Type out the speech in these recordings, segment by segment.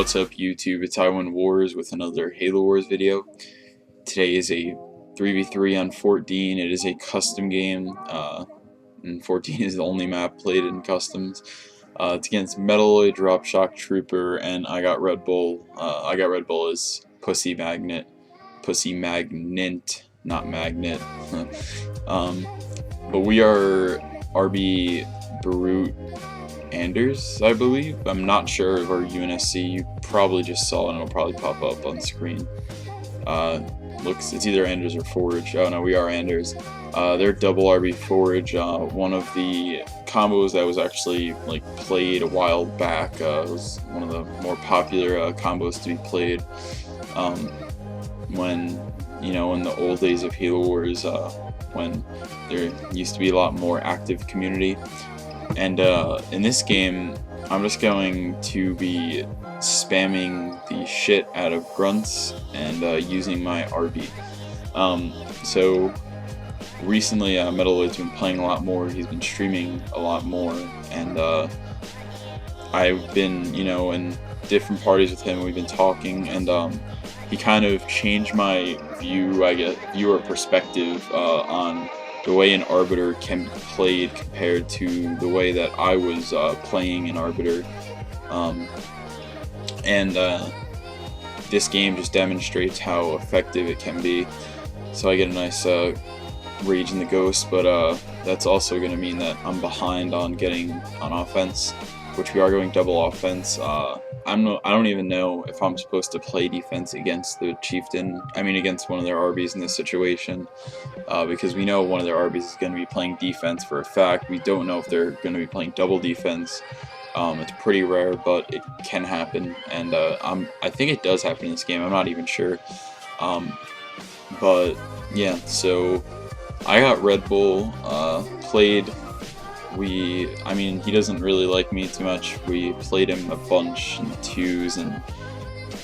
What's up YouTube, it's iWinWars with another Halo Wars video. Today is a 3v3 on Fort Deen. It is a custom game, and Fort Deen is the only map played in customs. It's against Metaloid, DropShockTroopr, and I got REDBULL. I got REDBULL as Pussy Magnet, not Magnet. But we are RB Brute Anders, I believe. I'm not sure of our UNSC. You probably just saw it and it'll probably pop up on screen. It's either Anders or Forge. Oh no, we are Anders. They're double RB Forge. One of the combos that was actually played a while back. It was one of the more popular combos to be played when in the old days of Halo Wars, when there used to be a lot more active community. And in this game, I'm just going to be spamming the shit out of grunts and using my RB. So recently, Metaloid's been playing a lot more. He's been streaming a lot more, and I've been, in different parties with him. We've been talking, and he kind of changed my viewer perspective on the way an Arbiter can be played compared to the way that I was playing an Arbiter. This game just demonstrates how effective it can be. So I get a nice Rage in the Ghost, but that's also going to mean that I'm behind on getting on offense, which we are going double offense. I don't even know if I'm supposed to play defense against the Chieftain. Against one of their RBs in this situation, because we know one of their RBs is going to be playing defense for a fact. We don't know if they're going to be playing double defense. It's pretty rare, but it can happen, and I think it does happen in this game. I'm not even sure. But yeah, so I got REDBULL, played. He doesn't really like me too much. We played him a bunch in the twos, and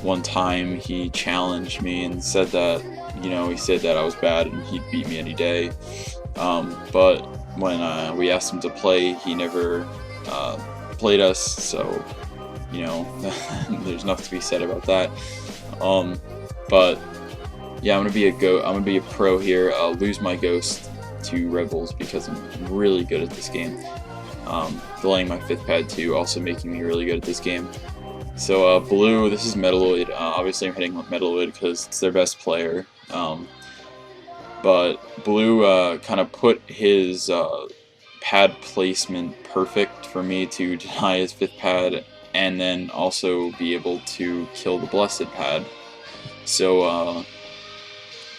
one time he challenged me and said that, he said that I was bad and he'd beat me any day. But when we asked him to play, he never played us, so, there's nothing to be said about that. But yeah, I'm gonna be a pro here. I'll lose my Ghost to REDBULLs because I'm really good at this game. Delaying my 5th pad too, also making me really good at this game. So blue, this is Metaloid. Obviously I'm hitting with Metaloid because it's their best player. But blue kind of put his pad placement perfect for me to deny his 5th pad and then also be able to kill the blessed pad. So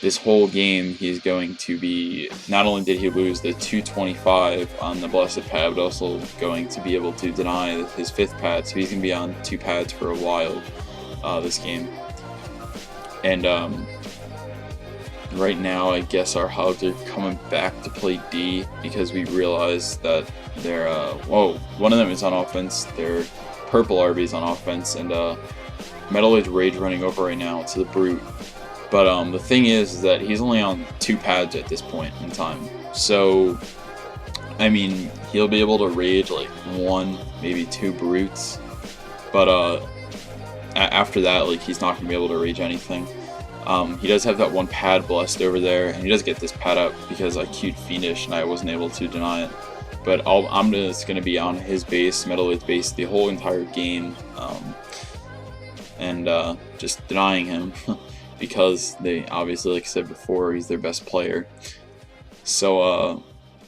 this whole game, he's going to be, not only did he lose the 225 on the blessed pad, but also going to be able to deny his 5th pad, so he's going to be on 2 pads for a while this game. And right now, I guess our hogs are coming back to play D, because we realized that they're, one of them is on offense, their purple RB is on offense, and Metaloid's rage running over right now to the Brute. But the thing is that he's only on 2 pads at this point in time. So, he'll be able to rage 1, maybe 2 Brutes. But after that, he's not going to be able to rage anything. He does have that 1 pad blessed over there, and he does get this pad up because I queued Fiendish and I wasn't able to deny it. But I'm just going to be on his base, Metaloid's base, the whole entire game, and just denying him. Because they obviously, like I said before, he's their best player. So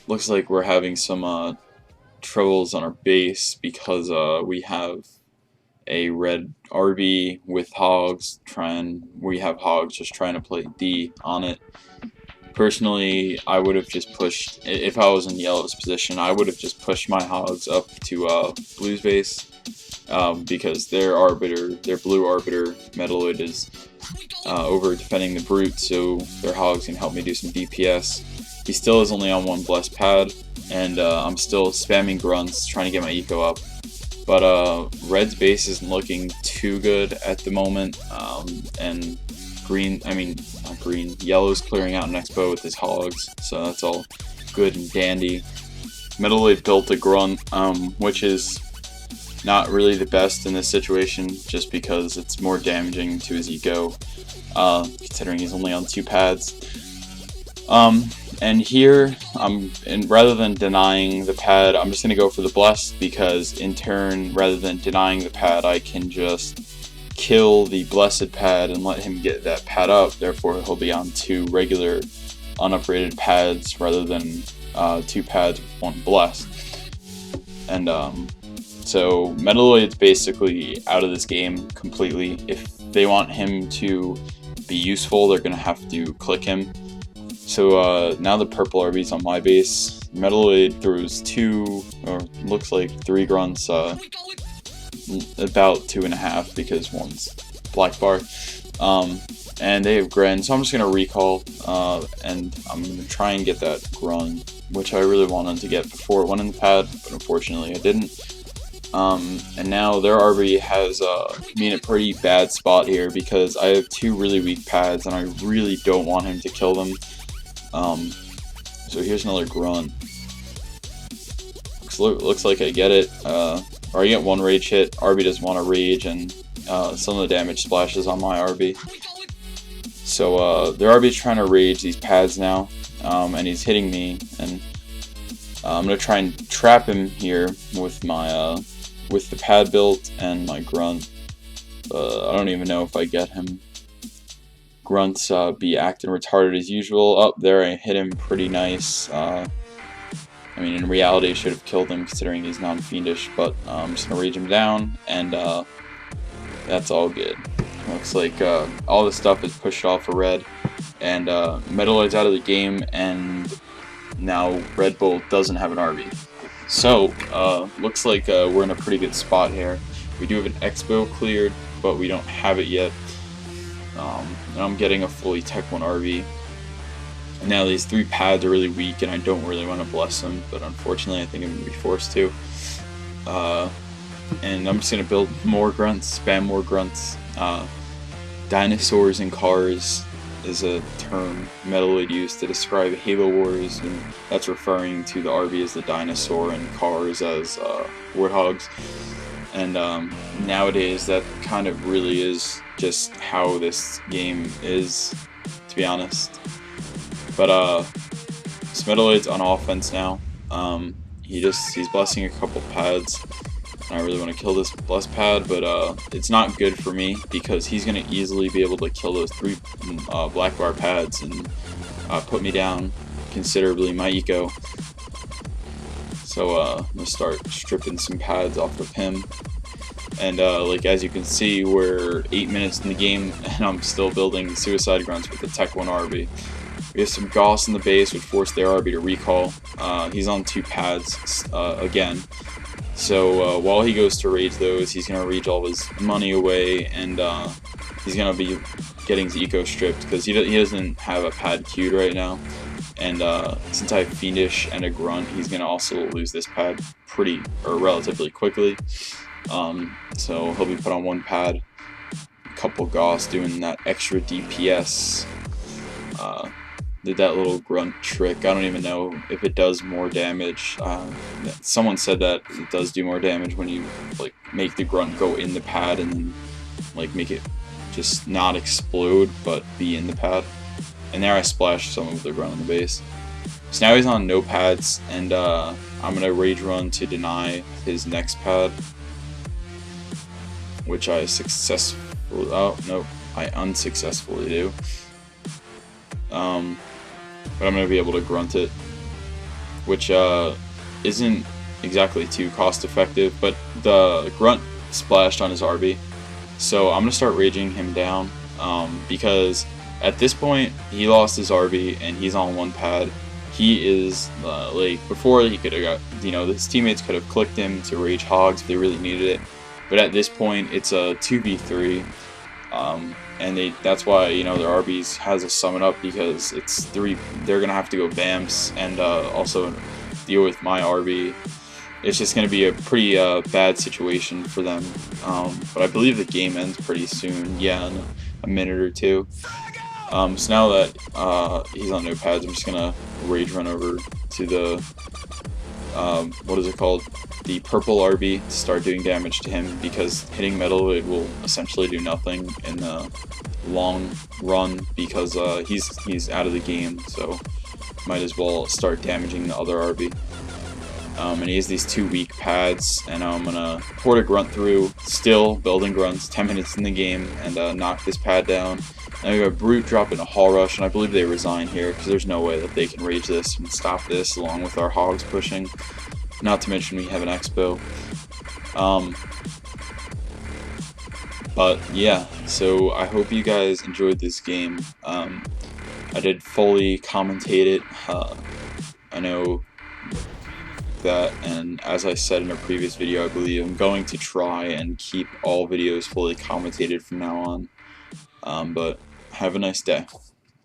looks like we're having some troubles on our base because we have a red RB with hogs we have hogs just trying to play D on it. Personally, I would have just pushed, if I was in yellow's position, I would have just pushed my hogs up to blue's base. Because their blue Arbiter, Metaloid, is over defending the Brute, so their hogs can help me do some DPS. He still is only on 1 blessed pad, and I'm still spamming grunts, trying to get my eco up. But red's base isn't looking too good at the moment, and yellow's clearing out an expo with his hogs, so that's all good and dandy. Metaloid built a grunt, which is not really the best in this situation, just because it's more damaging to his eco, considering he's only on 2 pads. And here, and rather than denying the pad, I'm just going to go for the blessed, because in turn, rather than denying the pad, I can just kill the blessed pad and let him get that pad up. Therefore, he'll be on 2 regular unupgraded pads rather than 2 pads with 1 blessed. And so Metaloid's basically out of this game completely. If they want him to be useful, they're going to have to click him. So now the purple RB's on my base. Metaloid throws 2, or looks like 3 grunts, about 2.5 because one's black bar. And they have Gren, so I'm just going to recall, and I'm going to try and get that grunt, which I really wanted to get before it went in the pad, but unfortunately I didn't. And now their RB has me in a pretty bad spot here because I have 2 really weak pads and I really don't want him to kill them. So here's another grunt. Looks like I get it, or I get 1 rage hit. RB doesn't want to rage, and some of the damage splashes on my RB. So their RB is trying to rage these pads now, and he's hitting me, and I'm gonna try and trap him here with my with the pad built and my grunt. I don't even know if I get him. Grunts be acting retarded as usual. Up there, I hit him pretty nice. I mean, in reality, I should have killed him considering he's non-fiendish, but I'm just gonna rage him down, and that's all good. Looks like all this stuff is pushed off for red, and Metaloid's out of the game, and now Red Bull doesn't have an RB. So, looks like we're in a pretty good spot here. We do have an Expo cleared, but we don't have it yet. And I'm getting a fully Tech 1 RB. And now these 3 pads are really weak, and I don't really want to bless them, but unfortunately I think I'm going to be forced to. And I'm just going to build more grunts, spam more grunts. Dinosaurs and cars is a term Metaloid used to describe Halo Wars, and that's referring to the RB as the dinosaur and cars as warthogs. And nowadays that kind of really is just how this game is, to be honest. But Metaloid's on offense now. He's blessing a couple pads. I really want to kill this blessed pad, but it's not good for me because he's going to easily be able to kill those 3 black bar pads and put me down considerably my eco. So I'm going to start stripping some pads off of him. And like as you can see, we're 8 minutes in the game and I'm still building suicide grunts with the Tech 1 RB. We have some Gauss in the base, which forced their RB to recall. He's on 2 pads again. So while he goes to rage those, he's going to rage all his money away, and he's going to be getting his eco stripped because he doesn't have a pad queued right now. And since I have Fiendish and a Grunt, he's going to also lose this pad relatively quickly. So he'll be put on 1 pad. A couple Gauss doing that extra DPS. Did that little grunt trick. I don't even know if it does more damage. Someone said that it does do more damage when you like make the grunt go in the pad and then like make it just not explode but be in the pad. And there I splashed some of the grunt on the base. So now he's on no pads, and I'm gonna rage run to deny his next pad, which I unsuccessfully do. But I'm going to be able to grunt it, which isn't exactly too cost effective, but the grunt splashed on his RB, so I'm going to start raging him down, because at this point he lost his RB and he's on 1 pad. He is like, before he could have got, his teammates could have clicked him to rage hogs if they really needed it, but at this point it's a 2v3. And that's why, their RBs has a summon up, because it's 3, they're going to have to go BAMPs and also deal with my RB. It's just going to be a pretty bad situation for them. But I believe the game ends pretty soon, yeah, in a minute or 2. So now that he's on no pads, I'm just going to rage run over to the what is it called? The purple RB to start doing damage to him, because hitting Metaloid will essentially do nothing in the long run, because he's out of the game, so might as well start damaging the other RB. And he has these 2 weak pads, and I'm gonna port a grunt through, still building grunts, 10 minutes in the game, and knock this pad down. Now we got Brute dropping a Hall Rush, and I believe they resign here, because there's no way that they can rage this and stop this, along with our Hogs pushing. Not to mention we have an Expo. But yeah, so I hope you guys enjoyed this game. I did fully commentate it. I know that, and as I said in a previous video, I believe I'm going to try and keep all videos fully commentated from now on. But have a nice day.